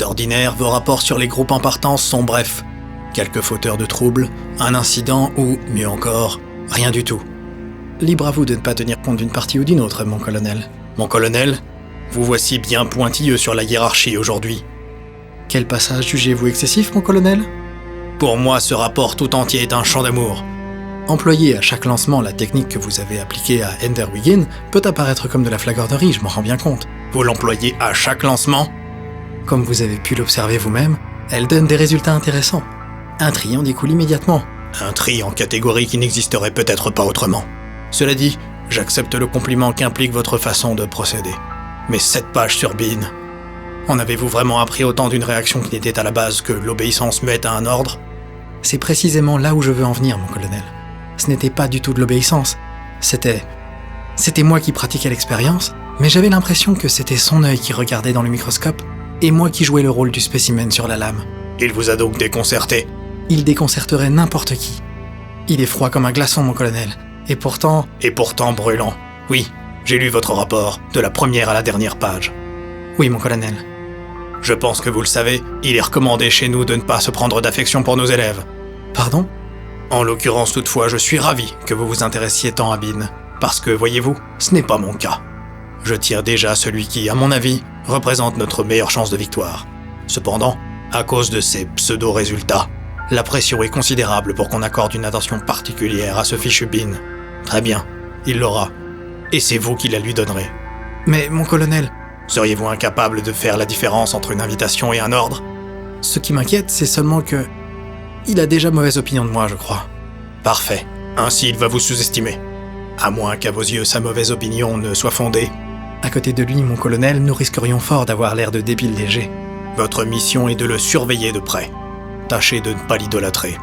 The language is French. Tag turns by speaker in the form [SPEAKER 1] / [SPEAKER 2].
[SPEAKER 1] D'ordinaire, vos rapports sur les groupes en partance sont brefs. Quelques fauteurs de troubles, un incident ou, mieux encore, rien du tout. Libre à vous de ne pas tenir compte d'une partie ou d'une autre, mon colonel. Mon colonel, vous voici bien pointilleux sur la hiérarchie aujourd'hui. Quel passage jugez-vous excessif, mon colonel ? Pour moi, ce rapport tout entier est un chant d'amour. Employer à chaque lancement la technique que vous avez appliquée à Enderwigin peut apparaître comme de la flagornerie, je m'en rends bien compte. Vous l'employez à chaque lancement ? Comme vous avez pu l'observer vous-même, elle donne des résultats intéressants. Un tri en découle immédiatement. Un tri en catégorie qui n'existerait peut-être pas autrement. Cela dit, j'accepte le compliment qu'implique votre façon de procéder. Mais 7 pages sur Bean. En avez-vous vraiment appris autant d'une réaction qui n'était à la base que l'obéissance muette à un ordre ? C'est précisément là où je veux en venir, mon colonel. Ce n'était pas du tout de l'obéissance. C'était moi qui pratiquais l'expérience, mais j'avais l'impression que c'était son œil qui regardait dans le microscope et moi qui jouais le rôle du spécimen sur la lame. Il vous a donc déconcerté ? Il déconcerterait n'importe qui. Il est froid comme un glaçon, mon colonel. Et pourtant brûlant. Oui, j'ai lu votre rapport, de la première à la dernière page. Oui, mon colonel. Je pense que vous le savez, il est recommandé chez nous de ne pas se prendre d'affection pour nos élèves. Pardon ? En l'occurrence, toutefois, je suis ravi que vous vous intéressiez tant à Bean. Parce que, voyez-vous, ce n'est pas mon cas. Je tire déjà celui qui, à mon avis, représente notre meilleure chance de victoire. Cependant, à cause de ces pseudo-résultats, la pression est considérable pour qu'on accorde une attention particulière à ce fichu Bean. Très bien, il l'aura. Et c'est vous qui la lui donnerez. Mais, mon colonel, seriez-vous incapable de faire la différence entre une invitation et un ordre ? Ce qui m'inquiète, c'est seulement que... il a déjà mauvaise opinion de moi, je crois. Parfait. Ainsi, il va vous sous-estimer. À moins qu'à vos yeux, sa mauvaise opinion ne soit fondée. À côté de lui, mon colonel, nous risquerions fort d'avoir l'air de débiles légers. Votre mission est de le surveiller de près. Tâchez de ne pas l'idolâtrer.